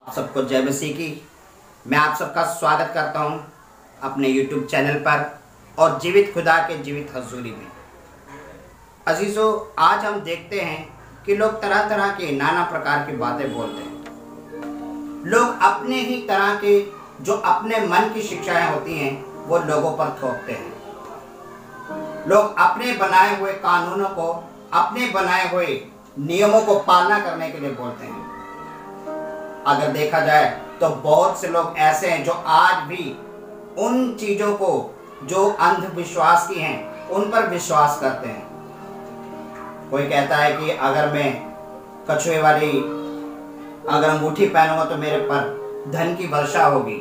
सबको जय मसीह की। मैं आप सबका स्वागत करता हूं अपने YouTube चैनल पर और जीवित खुदा के जीवित हजूरी में। अजीजों, आज हम देखते हैं कि लोग तरह तरह के नाना प्रकार की बातें बोलते हैं। लोग अपने ही तरह के जो अपने मन की शिक्षाएं होती हैं वो लोगों पर थोपते हैं। लोग अपने बनाए हुए कानूनों को, अपने बनाए हुए नियमों को पालना करने के लिए बोलते हैं। अगर देखा जाए तो बहुत से लोग ऐसे हैं जो आज भी उन चीजों को जो अंधविश्वास की हैं उन पर विश्वास करते हैं। कोई कहता है कि अगर मैं कछुए वाली अगर अंगूठी पहनूंगा तो मेरे पर धन की वर्षा होगी।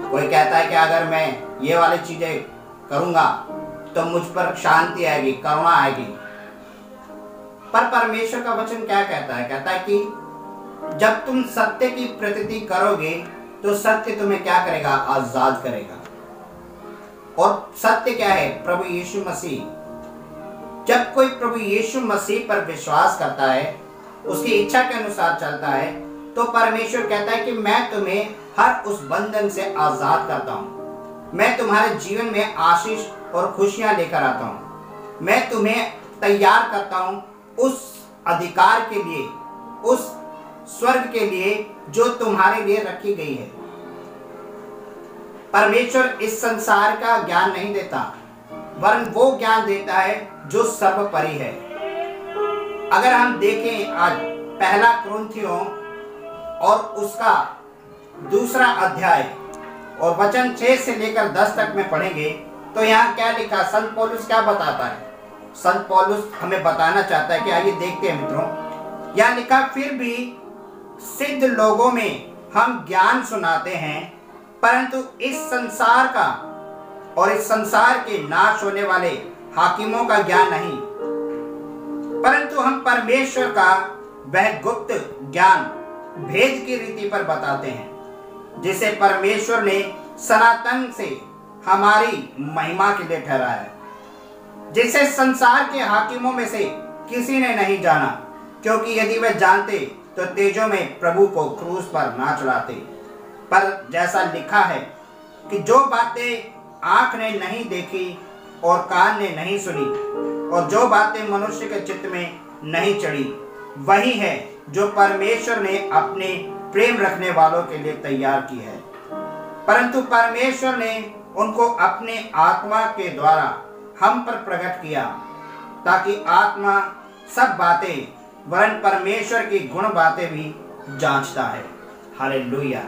कोई कहता है कि अगर मैं ये वाली चीजें करूंगा तो मुझ पर शांति आएगी, करुणा आएगी। पर परमेश्वर का वचन क्या कहता है? कहता है कि जब तुम सत्य की प्रतीति करोगे तो सत्य तुम्हें क्या करेगा? आजाद करेगा। और सत्य क्या है? प्रभु यीशु मसीह। जब कोई प्रभु यीशु मसीह पर विश्वास करता है, उसकी इच्छा के अनुसार चलता है, तो परमेश्वर कहता है कि मैं तुम्हें हर उस बंधन से आजाद करता हूं। मैं तुम्हारे जीवन में आशीष और खुशियां लेकर आता हूं। मैं तुम्हें तैयार करता हूं उस अधिकार के लिए, उस स्वर्ग के लिए जो तुम्हारे लिए रखी गई है। परमेश्वर इस संसार का ज्ञान नहीं देता, वरन वो ज्ञान देता है जो सर्वोपरि है। अगर हम देखें आज पहला कुरिन्थियों और उसका दूसरा अध्याय और वचन 6 से लेकर 10 तक में पढ़ेंगे तो यहाँ क्या लिखा? संत पौलुस क्या बताता है? संत पौलुस हमें बताना चाहता है कि आइए देखते हैं मित्रों। यहाँ लिखा, फिर भी सिद्ध लोगों में हम ज्ञान सुनाते हैं, परंतु इस संसार का और इस संसार के नाश होने वाले हाकिमों का ज्ञान नहीं, परंतु हम परमेश्वर का वह गुप्त ज्ञान भेद की रीति पर बताते हैं, जिसे परमेश्वर ने सनातन से हमारी महिमा के लिए ठहराया है, जिसे संसार के हाकिमों में से किसी ने नहीं जाना, क्योंकि यदि वे जानते तो तेजों में प्रभु को क्रूस पर ना चढ़ाते। पर जैसा लिखा है कि जो बातें आंख ने नहीं देखी और कान ने नहीं सुनी और जो बातें मनुष्य के चित्त में नहीं चढ़ी, वही है जो परमेश्वर ने अपने प्रेम रखने वालों के लिए तैयार की है। परंतु परमेश्वर ने उनको अपने आत्मा के द्वारा हम पर प्रकट किया, ताकि आत्मा सब बातें वरन परमेश्वर की गुण बातें भी जांचता है। हालेलुया।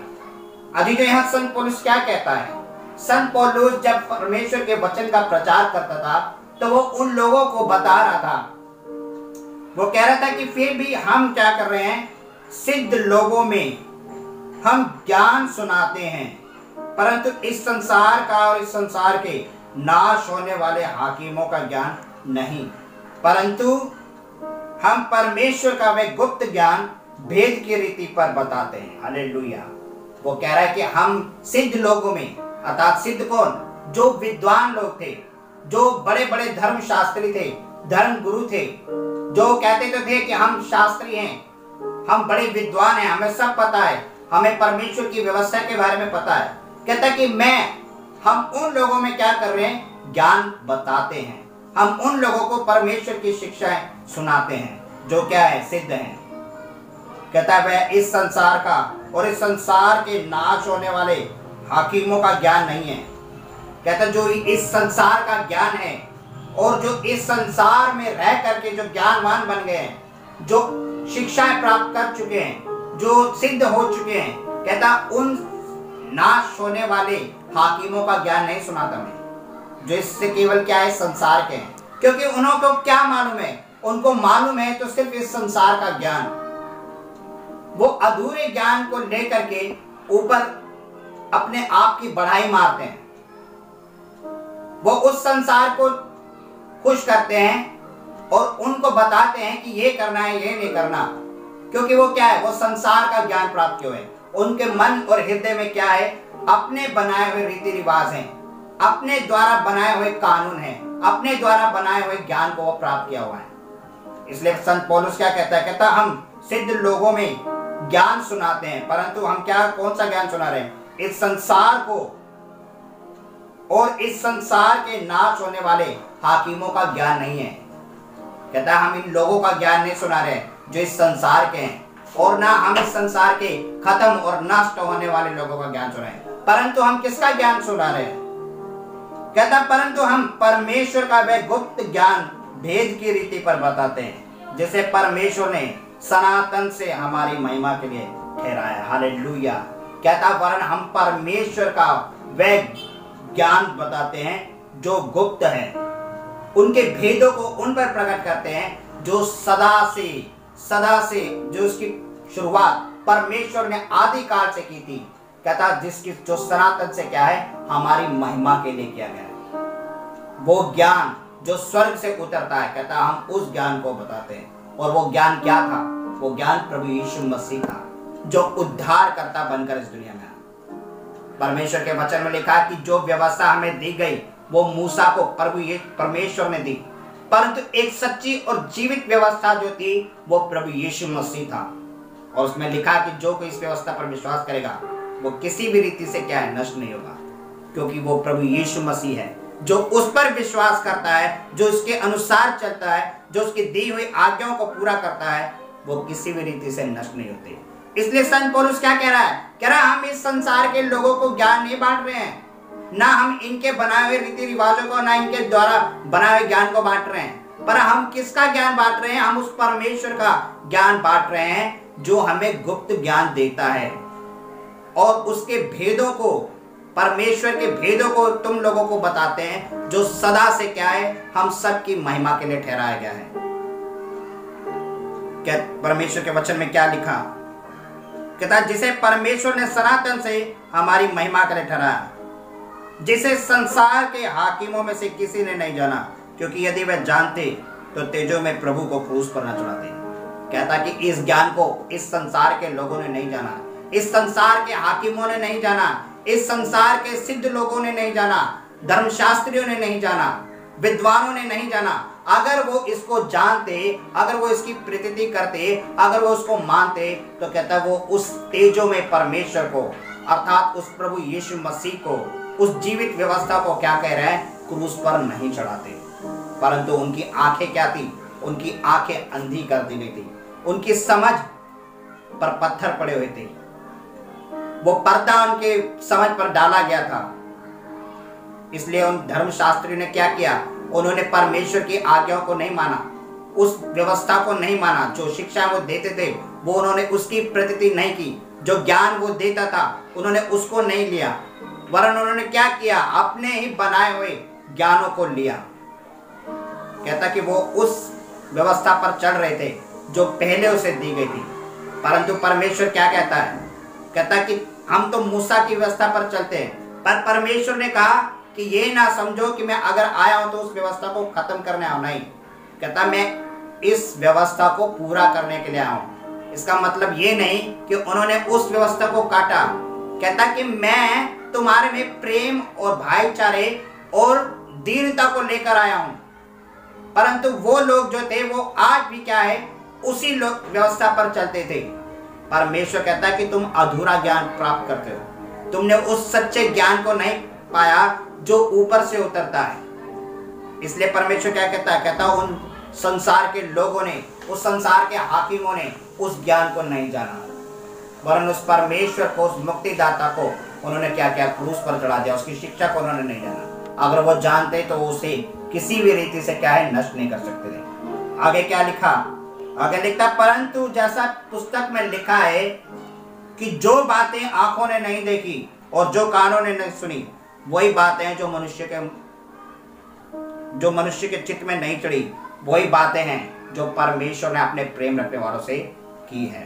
अभी जो यहाँ संत पौलुस क्या कहता है? संत पौलुस जब परमेश्वर के वचन का प्रचार करता था तो वो उन लोगों को बता रहा था, वो कह रहा था कि फिर भी हम क्या कर रहे हैं? सिद्ध लोगों में हम ज्ञान सुनाते हैं, परंतु इस संसार का और इस संसार के नाश होने वाले हाकिमों का ज्ञान नहीं, परंतु हम परमेश्वर का वह गुप्त ज्ञान भेद की रीति पर बताते हैं। हालेलुया। वो कह रहा है कि हम सिद्ध लोगों में, अर्थात सिद्ध कौन? जो विद्वान लोग थे, जो बड़े बड़े धर्म शास्त्री थे, धर्म गुरु थे, जो कहते तो थे कि हम शास्त्री हैं, हम बड़े विद्वान हैं, हमें सब पता है, हमें परमेश्वर की व्यवस्था के बारे में पता है। कहता कि हम उन लोगों में क्या कर रहे हैं? ज्ञान बताते हैं। हम उन लोगों को परमेश्वर की शिक्षाएं सुनाते हैं जो क्या है? सिद्ध हैं। कहता है वह इस संसार का और इस संसार के नाश होने वाले हाकिमों का ज्ञान नहीं है। कहता जो इस संसार का ज्ञान है और जो इस संसार में रह करके जो ज्ञानवान बन गए हैं, जो शिक्षाएं प्राप्त कर चुके हैं, जो सिद्ध हो चुके हैं, कहता उन नाश होने वाले हाकिमों का ज्ञान नहीं सुनाता मैं, जो इससे केवल क्या है? संसार के हैं। क्योंकि उन्हों को क्या मालूम है? उनको मालूम है तो सिर्फ इस संसार का ज्ञान। वो अधूरे ज्ञान को लेकर के ऊपर अपने आप की बढ़ाई मारते हैं। वो उस संसार को खुश करते हैं और उनको बताते हैं कि ये करना है, ये नहीं करना, क्योंकि वो क्या है? वो संसार का ज्ञान प्राप्त क्यों है? उनके मन और हृदय में क्या है? अपने बनाए हुए रीति रिवाज हैं, अपने द्वारा बनाए हुए कानून हैं, अपने द्वारा बनाए हुए ज्ञान को वो प्राप्त किया हुआ है। इसलिए संत पौलुस क्या कहता है? कहता हम सिद्ध लोगों में ज्ञान सुनाते हैं, परंतु हम कौन सा ज्ञान सुना रहे हैं? इस संसार को और इस संसार के नाश होने वाले हाकिमों का ज्ञान नहीं है। कहता है हम इन लोगों का ज्ञान नहीं सुना रहे जो इस संसार के हैं, और ना हम इस संसार के खत्म और नष्ट होने वाले लोगों का ज्ञान सुना रहे हैं, परंतु हम किसका ज्ञान सुना रहे हैं? कहता परंतु हम परमेश्वर का वह गुप्त ज्ञान भेद की रीति पर बताते हैं, जिसे परमेश्वर ने सनातन से हमारी महिमा के लिए ठहराया। हालेलुया। कहता वरन हम परमेश्वर का वह ज्ञान बताते हैं जो गुप्त है, उनके भेदों को उन पर प्रकट करते हैं जो सदा से जो उसकी शुरुआत परमेश्वर ने आदि काल से की थी। कहता जिसकी जो सनातन से क्या है, हमारी महिमा के लिए किया गया है। वो ज्ञान जो स्वर्ग से उतरता है, कहता हम उस ज्ञान को बताते हैं। और वो ज्ञान क्या था? वो ज्ञान प्रभु यीशु मसीह था, जो उद्धार करता बनकर इस दुनिया में आया। परमेश्वर के वचन में लिखा है कि जो व्यवस्था हमें दी गई वो मूसा को परमेश्वर ने दी, परंतु एक सच्ची और जीवित व्यवस्था जो थी वो प्रभु यीशु मसीह था। और उसमें लिखा कि जो कोई इस व्यवस्था पर विश्वास करेगा वो किसी भी रीति से क्या है, नष्ट नहीं होगा, क्योंकि वो प्रभु यीशु मसीह है। जो उस पर विश्वास करता है, जो उसके अनुसार चलता है, जो उसकी दी हुई आज्ञाओं को पूरा करता है, वो किसी भी रीति से नष्ट नहीं होते। इसलिए संत पौलुस क्या कह रहा है? कह रहा है हम इस संसार के लोगों को ज्ञान नहीं बांट रहे हैं, ना हम इनके बनाए हुए रीति रिवाजों को, ना इनके द्वारा बनाए हुए ज्ञान को बांट रहे हैं, पर हम किसका ज्ञान बांट रहे हैं? हम उस परमेश्वर का ज्ञान बांट रहे हैं जो हमें गुप्त ज्ञान देता है, और उसके भेदों को, परमेश्वर के भेदों को तुम लोगों को बताते हैं, जो सदा से क्या है, हम सबकी महिमा के लिए ठहराया गया है। क्या परमेश्वर के वचन में क्या लिखा? कहता जिसे परमेश्वर ने सनातन से हमारी महिमा के लिए ठहराया, जिसे संसार के हाकिमों में से किसी ने नहीं जाना, क्योंकि यदि वह जानते तो तेजों में प्रभु को क्रूस पर न चढ़ाते। कहता कि इस ज्ञान को इस संसार के लोगों ने नहीं जाना, इस संसार के हाकिमों ने नहीं जाना, इस संसार के सिद्ध लोगों ने नहीं जाना, धर्मशास्त्रियों ने नहीं जाना, विद्वानों ने नहीं जाना। अगर वो इसको जानते, अगर वो इसकी प्रतीति करते, अगर वो उसको मानते, तो कहता वो उस तेजों में परमेश्वर को, अर्थात उस प्रभु यीशु मसीह को, उस जीवित व्यवस्था को क्या कह रहे हैं, क्रूस पर नहीं चढ़ाते। परंतु उनकी आंखें क्या थी? उनकी आंखें अंधी कर दी गई थी, उनकी समझ पर पत्थर पड़े हुए थे, वो पर्दा उनके समझ पर डाला गया था। इसलिए उन धर्मशास्त्रियों ने क्या किया? उन्होंने परमेश्वर की आज्ञाओं को नहीं माना, उस व्यवस्था को नहीं माना, जो शिक्षा वो देते थे वो उन्होंने उसकी प्रतीति नहीं की, जो ज्ञान वो देता था उन्होंने उसको नहीं लिया, वरन उन्होंने क्या किया? अपने ही बनाए हुए ज्ञानों को लिया। कहता कि वो उस व्यवस्था पर चल रहे थे जो पहले उसे दी गई थी। परंतु परमेश्वर क्या कहता है? कहता कि हम तो मूसा की व्यवस्था पर चलते हैं, पर परमेश्वर ने कहा कि ये ना समझो कि मैं अगर आया हूं तो उस व्यवस्था को खत्म करने आया, नहीं। कहता मैं इस व्यवस्था को पूरा करने के लिए आया हूं। इसका मतलब ये नहीं कि उन्होंने उस व्यवस्था को काटा। कहता कि मैं तुम्हारे में प्रेम और भाईचारे और दीनता को लेकर आया हूं, परंतु वो लोग जो थे वो आज भी क्या है, उसी व्यवस्था पर चलते थे। परमेश्वर कहता है कि तुम अधूरा ज्ञान प्राप्त करते हो, तुमने उस सच्चे ज्ञान को नहीं पाया जो ऊपर से उतरता है। इसलिए परमेश्वर क्या कहता है? कहता उन संसार के लोगों ने, उस संसार के हाकिमों ने उस ज्ञान को नहीं जाना, वरन उस परमेश्वर को, उस मुक्तिदाता को उन्होंने क्या किया? क्रूस पर चढ़ा दिया। उसकी शिक्षा को उन्होंने नहीं जाना। अगर वो जानते तो उसे किसी भी रीति से क्या है, नष्ट नहीं कर सकते थे। आगे क्या लिखा? आगे लिखता परंतु जैसा पुस्तक में लिखा है कि जो बातें आंखों ने नहीं देखी और जो कानों ने नहीं सुनी, वही बातें हैं जो मनुष्य के चित्त में नहीं चढ़ी, वही बातें हैं जो परमेश्वर ने अपने प्रेम रखने वालों से की है।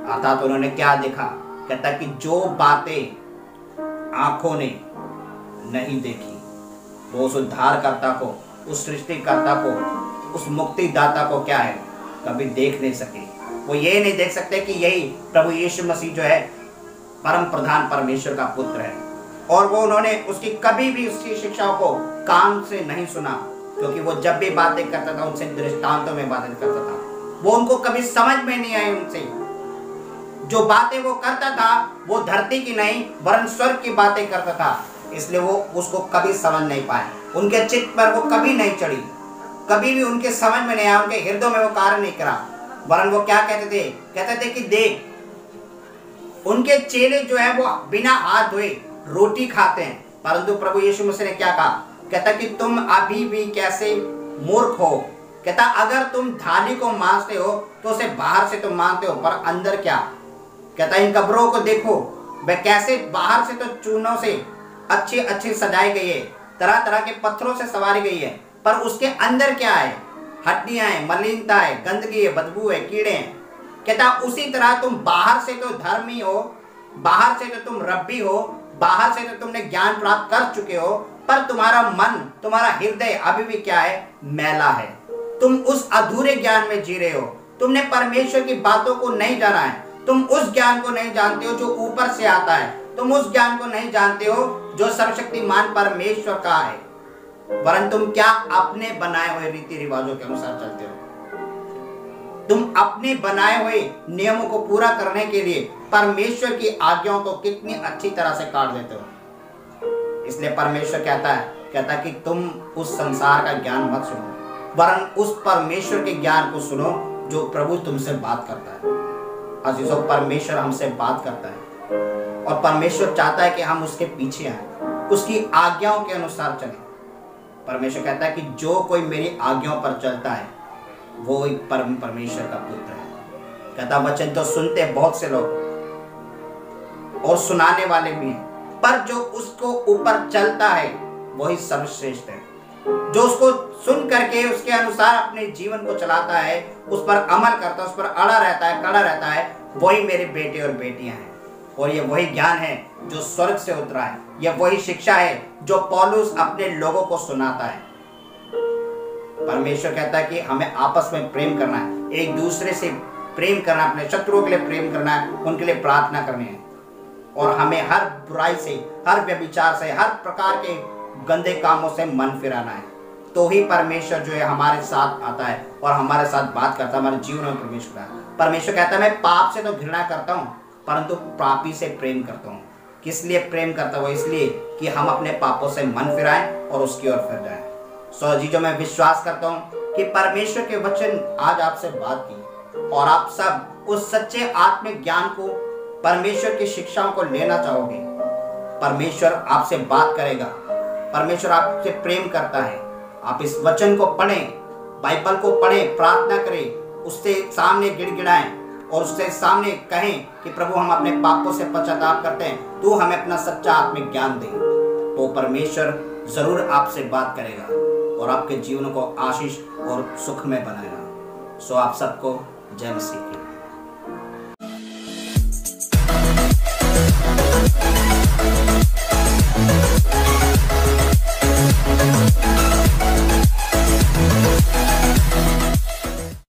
अर्थात उन्होंने क्या देखा? कहता कि जो बातें आंखों ने नहीं देखी, वो उस उद्धारकर्ता को, उस सृष्टिकर्ता को, उस मुक्तिदाता को क्या है, कभी देख नहीं सके। वो ये नहीं देख सकते कि यही प्रभु यीशु मसीह जो है परम प्रधान परमेश्वर का पुत्र है, और वो उन्होंने उसकी कभी भी उसकी शिक्षाओं को कान से नहीं सुना, क्योंकि वो जब भी बातें करता था उनसे दृष्टांतों में बातें करता था, वो उनको कभी समझ में नहीं आई उनसे। जो बातें वो करता था वो धरती की नहीं वरन स्वर्ग की बातें करता था, इसलिए वो उसको कभी समझ नहीं पाए। उनके चित्त पर वो कभी नहीं चढ़ी, कभी भी उनके समझ में नहीं आया, उनके हृदय में वो कार्य नहीं करा। वरन वो क्या कहते थे? कहते थे कि देख, उनके चेले जो है वो बिना हाथ धोए रोटी खाते हैं, परंतु प्रभु यीशु मसीह ने क्या कहा? कहता कि तुम अभी भी कैसे मूर्ख हो। कहता अगर तुम थाली को मांसते हो तो उसे बाहर से तो मांगते हो, पर अंदर क्या? कहता इन कब्रों को देखो, वे कैसे बाहर से तो चूनों से अच्छी अच्छी सजाई गई है, तरह तरह के पत्थरों से सवारी गई है, पर उसके अंदर क्या है? हड्डियां है, मलिनता है, गंदगी है, बदबू है, कीड़े हैं। कहता उसी तरह तुम बाहर से तो धर्मी हो, बाहर से तो तुम रब्बी हो, बाहर से तो तुमने ज्ञान प्राप्त कर चुके हो, पर तुम्हारा मन, तुम्हारा हृदय अभी भी क्या है? मैला है। तुम उस अधूरे ज्ञान में जी रहे हो। तुमने परमेश्वर की बातों को नहीं जाना है। तुम उस ज्ञान को नहीं जानते हो जो ऊपर से आता है। तुम उस ज्ञान को नहीं जानते हो जो सर्वशक्तिमान परमेश्वर का है, वरन तुम क्या अपने बनाए हुए रीति रिवाजों के अनुसार चलते हो। तुम अपने बनाए हुए नियमों को पूरा करने के लिए परमेश्वर की आज्ञाओं को कितनी अच्छी तरह से काट देते हो। इसलिए परमेश्वर कहता कि तुम उस संसार का ज्ञान मत सुनो, वरन उस परमेश्वर के ज्ञान को सुनो जो प्रभु तुमसे बात करता है। अजीजों, परमेश्वर हमसे बात करता है और परमेश्वर चाहता है कि हम उसके पीछे आए, उसकी आज्ञाओं के अनुसार चलें। परमेश्वर कहता है कि जो कोई मेरी आज्ञाओं पर चलता है वो एक परमेश्वर का पुत्र है। कहता वचन तो सुनते बहुत से लोग और सुनाने वाले भी हैं, पर जो उसको ऊपर चलता है वही सर्वश्रेष्ठ है। जो उसको सुन करके उसके अनुसार अपने जीवन को चलाता है, उस पर अमल करता है, उस पर अड़ा रहता है, खड़ा रहता है, वही मेरे बेटे और बेटियां हैं। और ये वही ज्ञान है जो स्वर्ग से उतरा है। यह वही शिक्षा है जो पौलुस अपने लोगों को सुनाता है। परमेश्वर कहता है कि हमें आपस में प्रेम करना है, एक दूसरे से प्रेम करना, अपने शत्रुओं के लिए प्रेम करना है, उनके लिए प्रार्थना करनी है, और हमें हर बुराई से, हर व्यभिचार से, हर प्रकार के गंदे कामों से मन फिराना है। तो ही परमेश्वर जो है हमारे साथ आता है और हमारे साथ बात करता है, हमारे जीवन में प्रवेश करता है। परमेश्वर कहता है मैं पाप से तो घृणा करता हूँ, परंतु पापी से प्रेम करता हूँ। किस लिए प्रेम करता हूँ? इसलिए कि हम अपने पापों से मन फिराएं और उसकी ओर फिर जाएं। सो जी, जो मैं विश्वास करता हूँ कि परमेश्वर के वचन आज आपसे बात की और आप सब उस सच्चे आत्मिक ज्ञान को, परमेश्वर की शिक्षाओं को लेना चाहोगे। परमेश्वर आपसे बात करेगा, परमेश्वर आपसे प्रेम करता है। आप इस वचन को पढ़ें, बाइबल को पढ़ें, प्रार्थना करें, उससे सामने गिड़गिड़ाएं और उससे सामने कहें कि प्रभु हम अपने पापों से पश्चाताप करते हैं, तू हमें अपना सच्चा आत्मिक ज्ञान दे। तो परमेश्वर जरूर आपसे बात करेगा और आपके जीवन को आशीष और सुख में बनाएगा। सो आप सबको जय मसीह की।